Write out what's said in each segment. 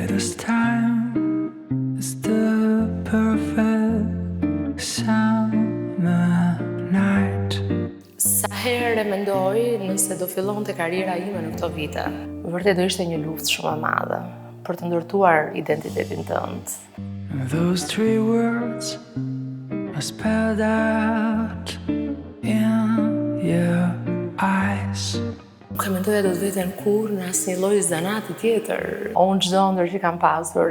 It is time, it's the perfect summer night. Sa herë mendoj nëse do fillonte karriera ime në këto vite, vërtet do ishte një luftë shumë e madhe për të ndërtuar identitetin tënd. Those three words are spelled out in your eyes. Nuk e mendoja do të veten kur në asnjë lloj zanati tjetër. Unë çdo ndër që kam pasur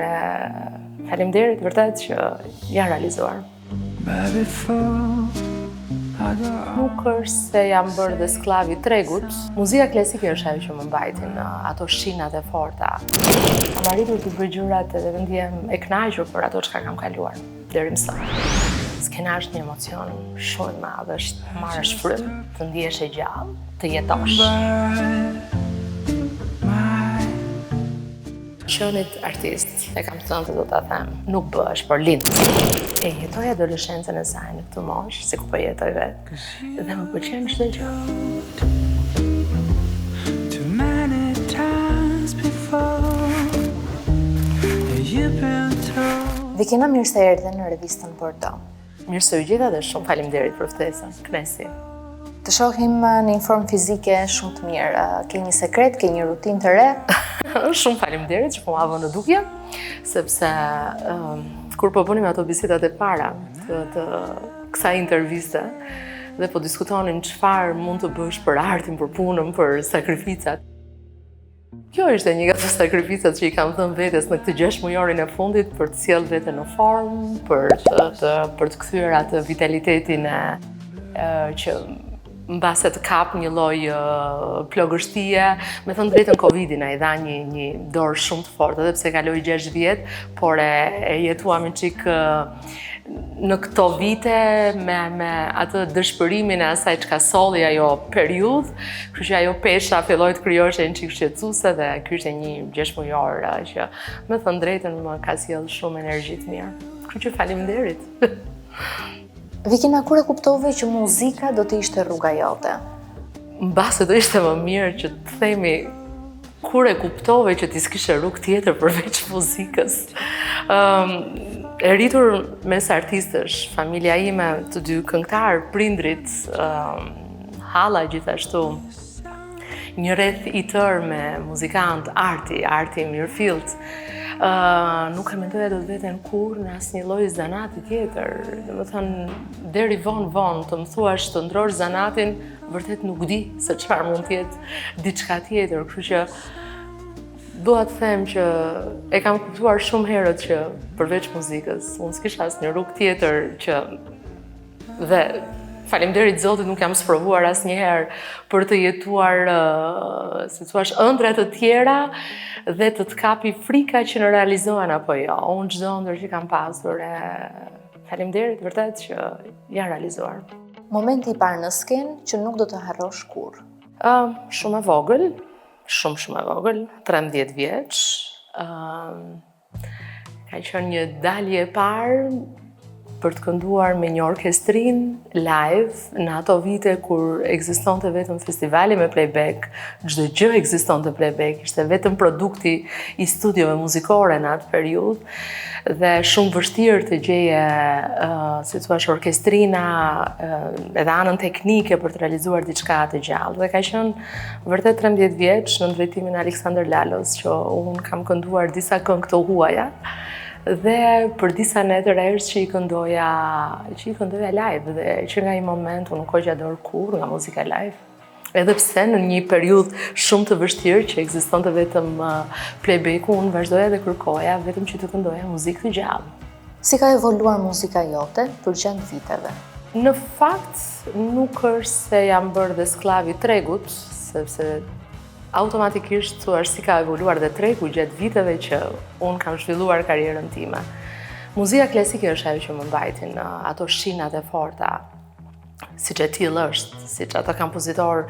faleminderit vërtet që janë realizuar. But before I go Nuk është se jam bërë dhe sklavi i tregut. Muzika klasike është ajo që më mbajtin ato shinat e forta. Kam arritur të bëj gjërat edhe të ndihem e kënaqur për ato çka kam kaluar deri më sot. Skena është një emocion shumë i madh, është marrësh frym, të ndihesh e gjallë, të jetosh. Qenit artist, e kam thënë të do ta them, nuk bëhesh, por lind. E jetoj adoleshencën e saj në këtë moshë, si ku po jetoj vetë, dhe më pëlqen çdo gjë. too many times before. You've been told Vikina, mirë se erdhe në revistën Bordeaux. Mirë se u gjeta dhe shumë faleminderit për ftesën. Kënaqësi. Të shohim në një formë fizike shumë të mirë. Ke një sekret, ke një rutinë të re? Shumë faleminderit që po ma vënë në dukje, sepse kur po bënim ato bisedat e para të kësaj interviste dhe po diskutonim çfarë mund të bësh për artin, për punën, për sakrificat. Kjo ishte një nga ato sakrificat që i kam thënë vetes në këtë 6 mujorin e fundit për të sjellë veten në formë, për të kthyer atë vitalitetin që mbase të kap një lloj plogështie. Me thënë drejtën Covidi na i dha një dorë shumë të fortë, edhe pse kaloi 6 vjet, por e jetuam një çik në këto vite me atë dëshpërimin e asaj çka solli ajo periudhë, kështu që ajo pesha filloi të krijohej një çik shqetësuese dhe ky ishte një 6 mujor që me thënë drejtën më ka sjell shumë energji të mirë. Kështu që faleminderit. Vikina, kur e kuptove që muzika do të ishte rruga jote? Mbase do ishte më mirë që të themi kur e kuptove që ti s'kishe rrugë tjetër përveç muzikës. E rritur mes artistësh, familja ime të dy këngëtar, prindrit, halla gjithashtu, një rreth i tërë me muzikant, arti mirëfillt. Nuk e mendoja do të veten kur në asnjë lloj zanati tjetër. Domethënë, deri vonë të më thuash të ndrosh zanatin, vërtet nuk di se çfarë mund të jetë diçka tjetër, kështu që dua të them që e kam kuptuar shumë herët që përveç muzikës, unë s'kisha asnjë rrugë tjetër që dhe faleminderit Zotit nuk jam sprovuar asnjëherë për të jetuar, si thua, ëndra të tjera dhe të kapi frika që në realizohen apo jo. Unë çdo ëndër që kam pasur faleminderit vërtet që janë realizuar. Momenti i parë në skenë që nuk do të harrosh kurrë. Shumë e vogël, shumë e vogël, 13 vjeç. Ka qenë një dalje e parë për të kënduar me një orkestrin live në ato vite kur ekzistonte vetëm festivali me playback, çdo gjë ekzistonte playback, ishte vetëm produkti i studiove muzikore në atë periudhë dhe shumë vështirë të gjeje, si thua, orkestrina edhe anën teknike për të realizuar diçka të gjallë. Dhe ka qenë vërtet 13 vjeç në drejtimin e Alexander Lalos që unë kam kënduar disa këngë të huaja. Dhe për disa netër që i këndoja live dhe që nga i moment unë nuk hoqja dorë kurrë nga muzika live. Edhe pse në një periudhë shumë të vështirë që ekzistonte vetëm playback-u, unë vazhdoja dhe kërkoja vetëm që të këndoja muzikë të gjallë. Si ka evoluar muzika jote përgjatë viteve? Në fakt nuk është se jam bërë dhe sklavi i tregut, sepse automatikisht thuash si ka evoluar dhe tregu gjatë viteve që unë kam zhvilluar karrierën time. Muzika klasike është ajo që më mbajtin ato shinat e forta, siç e tillë është, siç ata kompozitor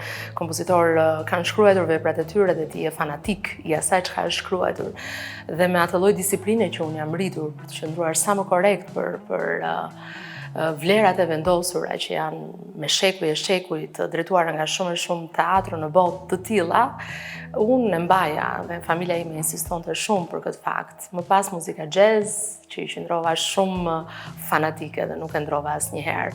kanë shkruar veprat e tyre dhe ti je fanatik i asaj çka është shkruar. Dhe me atë lloj disipline që unë jam rritur për të qëndruar sa më korrekt për vlerat e vendosura që janë me shekuj e shekuj të drejtuara nga shumë e shumë teatro në botë të tilla, unë e mbaja dhe familja ime insistonte shumë për këtë fakt. Më pas muzika jazz, që i qëndrova shumë fanatike dhe nuk e ndrova asnjëherë.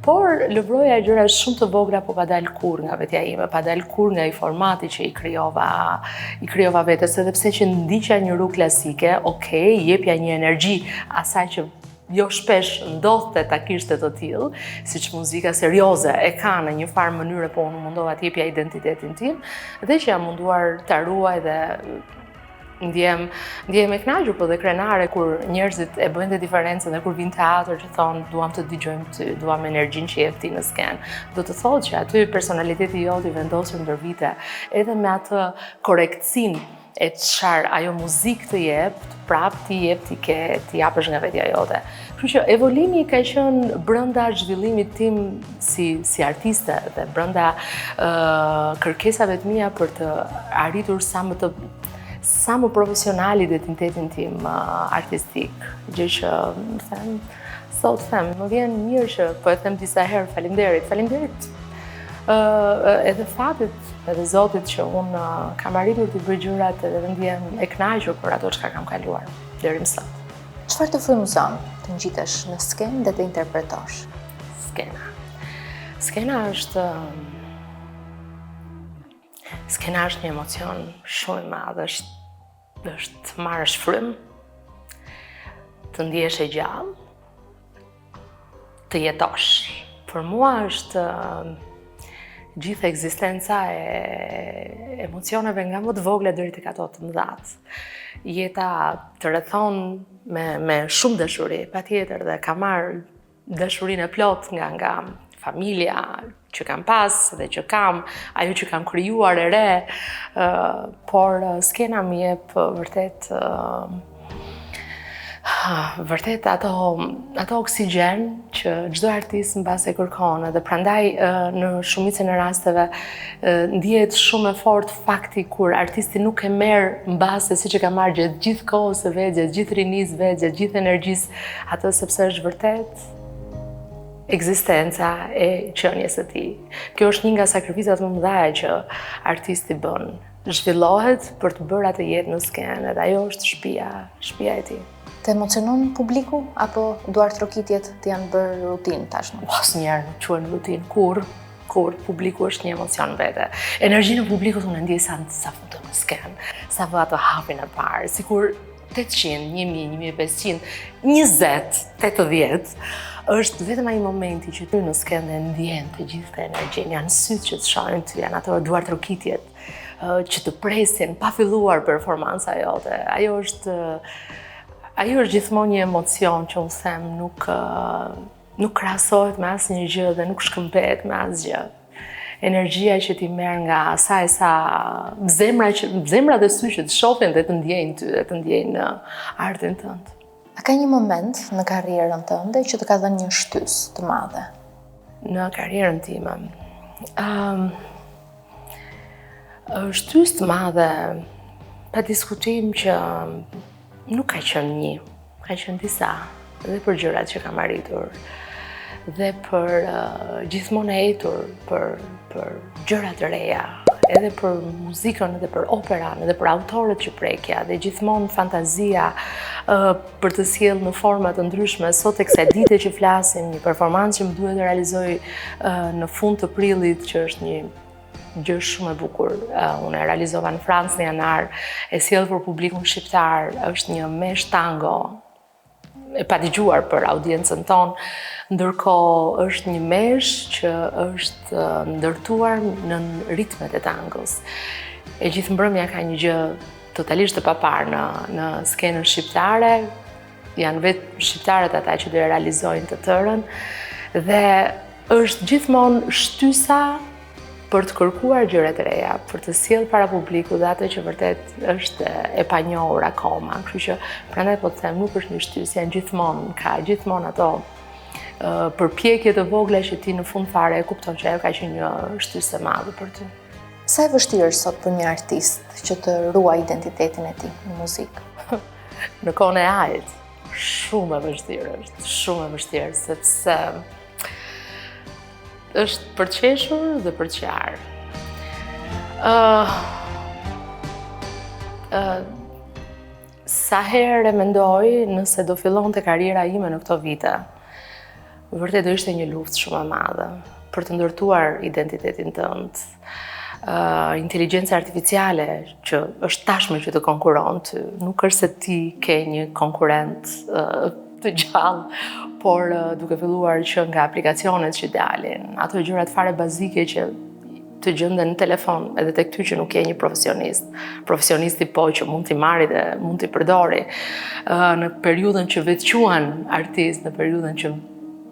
Por lëvroja gjëra shumë të vogla, po pa dalë kur nga vetja ime, pa dalë kur nga i formati që i krijova vetes, edhe pse që ndiqja një rrugë klasike, okay, jepja një energji asaj që jo shpesh ndodhte ta kishte të tillë, siç muzika serioze e ka në një farë mënyrë, po unë mundova të jepja identitetin tim, dhe që jam munduar ta ruaj dhe ndjem e kënaqur, po dhe krenare kur njerëzit e bëjnë diferencën dhe kur vinë teatr që thonë duam të dëgjojmë ty, duam energjinë që jep ti në skenë. Do të thotë që aty personaliteti jot i vendosur ndër vite, edhe me atë korrektësinë e çfarë ajo muzikë të jep, prap ti jep, ti japësh nga vetja jote. Kështu që evolimi ka qenë brenda zhvillimit tim si artiste dhe brenda kërkesave të mia për të arritur sa më profesional identitetin tim artistik. Gjë që më vjen mirë që po e them disa herë faleminderit edhe fatit, edhe Zotit që unë kam arritur të bëj gjërat edhe ndjem e kënaqur për ato çka kam kaluar deri më sot. Çfarë të frymëzon të ngjitesh në skenë dhe të interpretosh? Skena është një emocion shumë i madh, është të marrësh frymë, të ndihesh e gjallë, të jetosh. Për mua është gjithë ekzistenca e emocioneve nga më të vogla deri tek ato të mëdhat. Jeta të rrethon me shumë dashuri, patjetër, dhe kam marrë dashurinë e plot nga familja që kam pas dhe që kam, ajo që kam krijuar e re, por skena më jep vërtet ato oksigjen që çdo artist mbase kërkon, dhe prandaj në shumicën e rasteve ndihet shumë e fortë fakti kur artisti nuk e merr mbase siç e ka marrë gjatë gjithë kohës së vet, gjatë gjithë rinisë vet, gjatë gjithë energjisë, atë sepse është vërtet ekzistenca e qenies së tij. Kjo është një nga sakrificat më të mëdha që artisti bën. Zhvillohet për të bërë atë jetë në skenë, dhe ajo është shtëpia e tij. Të emocionon publiku apo duartrokitjet të janë bërë rutinë tashmë? Asnjëherë nuk quhen rutinë, kur publiku është një emocion vete. Energjinë e publikut unë ndjej sa futëm në skenë, sa vë ato hapin e parë, sikur 800, 1000, 1500, 20, 80, është vetëm ai momenti që ty në skenë dhe ndjen të gjithë të energjinë, janë sytë që të shohin ty, janë ato duartrokitjet që të presin pa filluar performanca jote. Ajo është gjithmonë një emocion që unë them nuk krahasohet me asnjë gjë dhe nuk shkëmbehet me asgjë. Energjia që ti merr nga asaj sa zemra dhe sy që të shohin dhe të ndjejnë ty dhe të ndjejnë artin tënd. A ka një moment në karrierën tënde që të ka dhënë një shtysë të madhe? Në karrierën time, shtysë të madhe, pa diskutim që nuk ka qenë një, ka qenë disa, dhe për gjërat që kam arritur, dhe për gjithmonë e etur për gjërat të reja, edhe për muzikën, edhe për operan, edhe për autorët që prekja, dhe gjithmonë fantazia për të sjellë në forma të ndryshme. Sot e kësaj dite që flasim, një performancë që më duhet të realizoj në fund të prillit, që është një gjë shumë e bukur. Unë e realizova në Francë në janar, e sjell për publikun shqiptar, është një mesh tango e padëgjuar për audiencën tonë, ndërkohë është një mesh që është ndërtuar në ritmet e tangos. E gjithë mbrëmja ka një gjë totalisht të paparë në skenën shqiptare, janë vetë shqiptarët ata që do e realizojnë të tërën, dhe është gjithmonë shtysa për të kërkuar gjëra të reja, për të sjellë para publikut dhe ato që vërtet është e panjohur akoma. Kështu që prandaj po të them, nuk është një shtysë, janë gjithmonë ato përpjekje të vogla që ti në fund fare e kupton që ajo ka qenë një shtysë e madhe për ty. Sa e vështirë sot për një artist që të ruaj identitetin e tij në muzikë? Në kohën e ajit, shumë e vështirë është, shumë e vështirë, sepse është për qeshur dhe për qarë. Sa herë e mendoj nëse do fillonte karriera ime në këto vite, vërtet do ishte një luftë shumë e madhe për të ndërtuar identitetin tënd. Inteligjenca artificiale që është tashmë që të konkuron ty, nuk është se ti ke një konkurrent të gjallë, por duke filluar që nga aplikacionet që dalin, ato gjërat fare bazike që të gjenden në telefon, edhe tek ty që nuk je një profesionist. Profesionisti po që mund t'i marri dhe mund t'i përdori. Në periudhën që vetquan artist, në periudhën që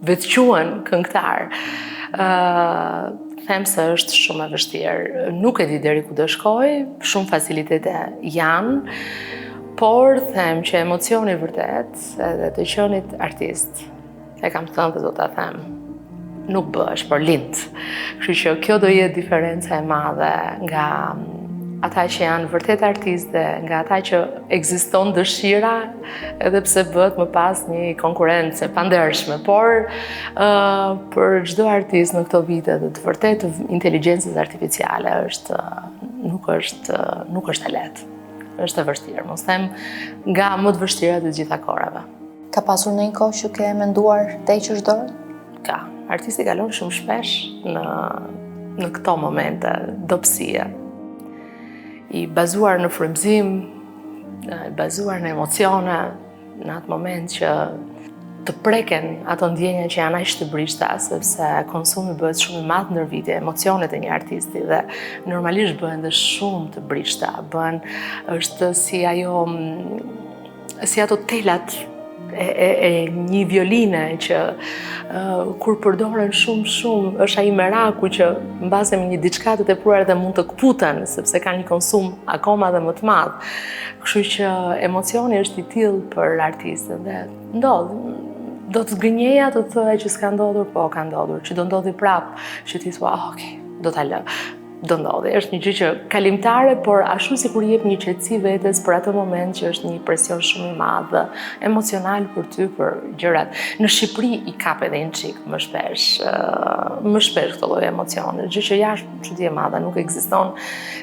vetquan këngëtar, them se është shumë e vështirë. Nuk e di deri ku do shkoj, shumë facilitete janë, por them që emocioni vërtet edhe të qenit artist, e kam thënë dhe do ta them, nuk bësh, por lind. Kështu që kjo do jetë diferenca e madhe nga ata që janë vërtet artistë, nga ata që ekziston dëshira, edhe pse bëhet më pas një konkurrencë e pandershme, por për çdo artist në këto vite të vërtet inteligjencës artificiale nuk është e lehtë. Është e vështirë, mos them nga më të vështira të gjitha kohërave. Ka pasur ndonjë kohë që ke menduar të heqësh dorën? Ka. Artisti kalon shumë shpesh në këto momente dobësie. I bazuar në frymëzim, i bazuar në emocione, në atë moment që të preken ato ndjenja që janë aq të brishta, sepse konsumi bëhet shumë i madh ndër vite, emocionet e një artisti dhe normalisht bëhen dhe shumë të brishta, është si ato telat e një violine që kur përdoren shumë është ai meraku që mbase me një diçka të tepruar dhe mund të kputen sepse ka një konsum akoma dhe më të madh. Kështu që emocioni është i tillë për artistën dhe ndodh. Do të gënjeja të thojë që s'ka ndodhur, po ka ndodhur, që do ndodhi prap, që ti thua, okay, do ta lë. Do ndodhi. Është një gjë që kalimtare, por ashtu sikur jep një qetësi vetes për atë moment që është një presion shumë i madh emocional për ty, për gjërat. Në Shqipëri i kap edhe një çik më shpesh këto lloj emocione, gjë që jashtë çudi e madhe nuk ekziston.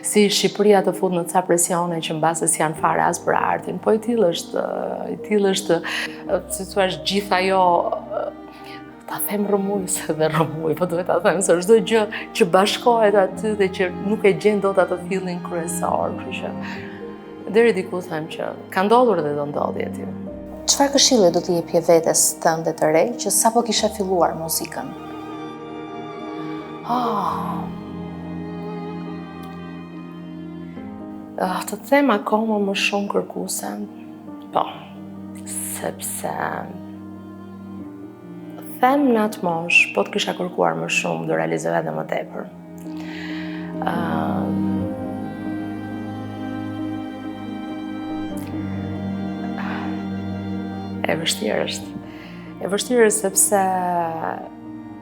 Si Shqipëria të fut në ca presione që mbase s'janë fare as për artin, po i tillë është, si thua, gjithë ajo ta them rëmujse dhe rëmuj, po duhet ta them se çdo gjë që bashkohet aty dhe që nuk e gjen dot atë fillin kryesor, kështu që deri diku them që ka ndodhur dhe do ndodhi aty. Çfarë këshilli do t'i jepje vetes tënde të re që sapo kishe filluar muzikën? Të them akoma më shumë kërkuese, po, sepse them në atë moshë, po të kisha kërkuar më shumë, do realizoja edhe më tepër. E vështirë është. E vështirë sepse,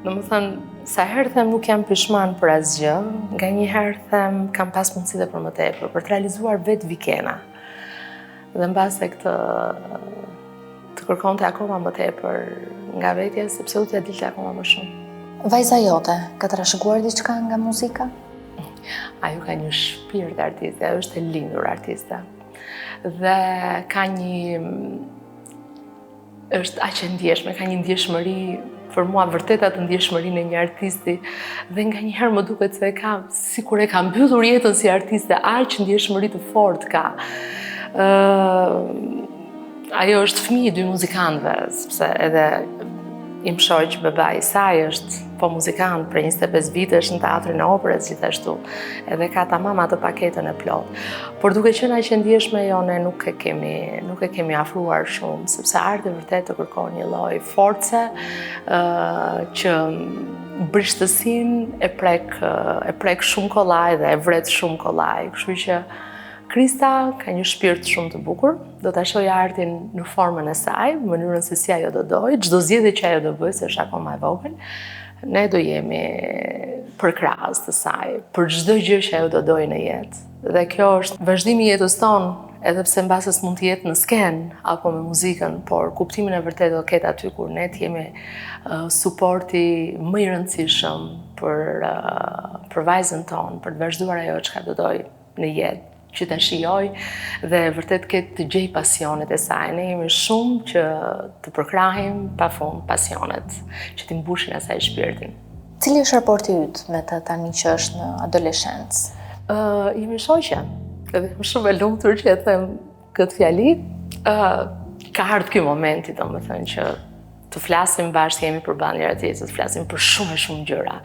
domethënë, sa herë them nuk jam pishman për asgjë, nganjëherë them kam pas mundësi dhe për më tepër, për të realizuar vetë vikena. Dhe mbase këtë të kërkonte akoma më tepër nga vetja, sepse u t'ja dilte akoma më shumë. Vajza jote, ka trashëguar diçka nga muzika? Ajo ka një shpirt artiste, ajo është e lindur artiste. Dhe ka është aq e ndjeshme, ka një ndjeshmëri, për mua vërtet atë ndjeshmërinë e një artisti, dhe nganjëherë më duket se sikur e ka mbyllur jetën si artiste, aq ndjeshmëri të fortë ka. Ajo është fëmijë i dy muzikantëve, sepse edhe im shoq babai i saj është po muzikant për 25 vitesh në teatrin e operës gjithashtu. Edhe ka tamam atë paketën e plotë. Por duke qenë aq e ndjeshme ne nuk e kemi afruar shumë, sepse arti vërtet të kërkon një lloj force që brishtësinë e prek shumë kollaj dhe e vret shumë kollaj. Kështu që Krista ka një shpirt shumë të bukur, do ta shohë artin në formën e saj, në mënyrën se si ajo do dojë, çdo zgjedhje që ajo do bëjë, se është akoma e vogël, ne do jemi përkrahas të saj, për çdo gjë që ajo do dojë në jetë. Dhe kjo është vazhdimi i jetës tonë, edhe pse mbasës mund të jetë në skenë apo me muzikën, por kuptimin e vërtet do ketë aty kur ne jemi suporti më i rëndësishëm për vajzën tonë, për të vazhduar ajo çka do doj në jetë, që të shijoj dhe vërtet të gjej pasionet e saj. Ne jemi shumë që të përkrahim pafund pasionet, që t'i mbushin asaj shpirtin. Cili është raporti yt me të tani që është në adoleshencë? Jemi shoqe, edhe jam shumë e lumtur që e them këtë fjali. Ka ardhur ky momenti, domethënë, që të flasim bashkë, jemi përballë njëra tjetrës, të flasim për shumë gjëra.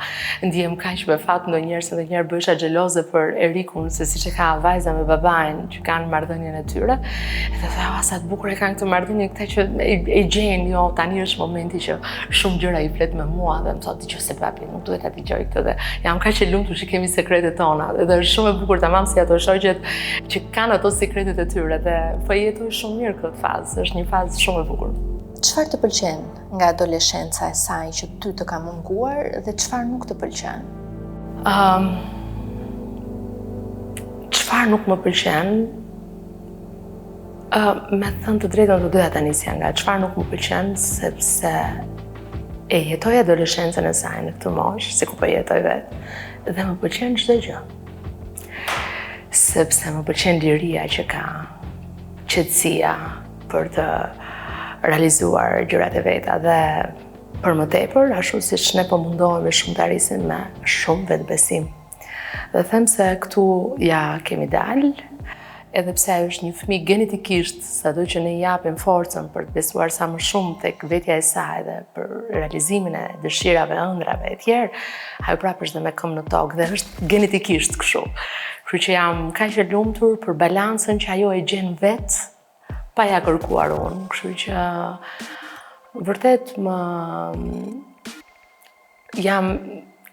Ndihem kaq me fat ndonjëherë se ndonjëherë bëhesha xheloze për Erikun, se siç e ka vajza me babain, që kanë marrëdhënien e tyre. Edhe tha, sa të bukur e kanë këtë marrëdhënie këta që e gjejnë, jo, tani është momenti që shumë gjëra i flet me mua dhe më thotë, dëgjoj se papi, nuk duhet ta dëgjoj këtë dhe jam kaq e lumtur që kemi sekretet tona. Dhe është shumë e bukur tamam si ato shoqet që kanë ato sekretet e tyre dhe po jetoj shumë mirë këtë fazë, është një fazë shumë e bukur. Çfarë të pëlqen nga adoleshenca e saj që ty të ka munguar dhe çfarë nuk të pëlqen? Çfarë nuk më pëlqen? Me thënë të drejtën do doja ta nisja nga çfarë nuk më pëlqen, sepse e jetoj adoleshencën e saj në këtë moshë, si ku po jetoj vetë, dhe më pëlqen çdo gjë. Sepse më pëlqen liria që ka, qetësia për të realizuar gjërat e veta dhe për më tepër, ashtu siç ne po mundohemi shumë të arrisim me shumë vetbesim. Dhe them se këtu ja kemi dalë, edhe pse ajo është një fëmijë genetikisht, sado që ne i japim forcën për të besuar sa më shumë tek vetja e saj dhe për realizimin e dëshirave, ëndrave e tjerë, ajo prapë është dhe me këmbë në tokë dhe është genetikisht kështu. Kështu që jam kaq e lumtur për balancën që ajo e gjen vetë, pa ja kërkuar unë, kështu që vërtet jam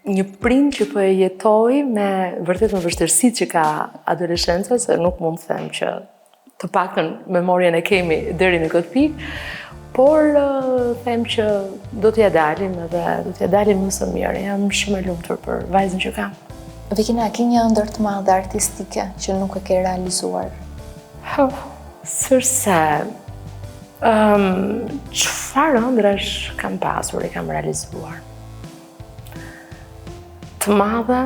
një prind që po e jetoj me vërtet me vështirësitë që ka adoleshenca, se nuk mund të them që të paktën memorien e kemi deri në këtë pikë, por them që do t'ja dalim edhe do t'ja dalim më së miri. Jam shumë e lumtur për vajzën që kam. Vikina, ke një ëndër të madhe artistike që nuk e ke realizuar? Sërse, çfarë ëndrash kam pasur e kam realizuar? Të madhe,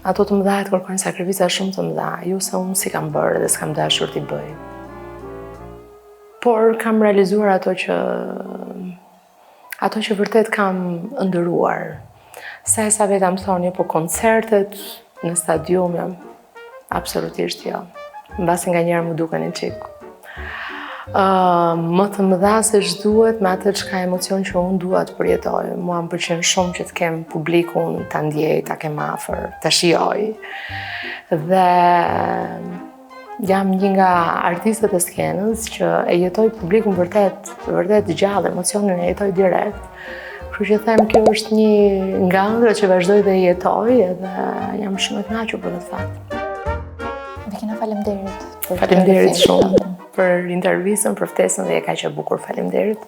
ato të mëdha kërkojnë sakrifica shumë të mëdha, ju se unë si kam bërë dhe s'kam dashur t'i bëj. Por kam realizuar ato që vërtet kam ëndëruar. Sa vetë më thonë, po koncertet në stadium jam absolutisht jo. Mbasi nga njerë më duken një qikë. Më të mëdha se ç'duhet me atë çka emocion që unë dua të përjetoj. Mua më pëlqen shumë që të kem publikun, ta ndjej, ta kem afër, ta shijoj. Dhe jam një nga artistët e skenës që e jetoj publikun vërtet gjallë, emocionin e jetoj direkt. Kështu që them kjo është një nga ëndrat që vazhdoj dhe jetoj edhe jam shumë e kënaqur për këtë fakt. Vikina, faleminderit. Faleminderit shumë për intervistën, për ftesën dhe e kaq e bukur. Faleminderit.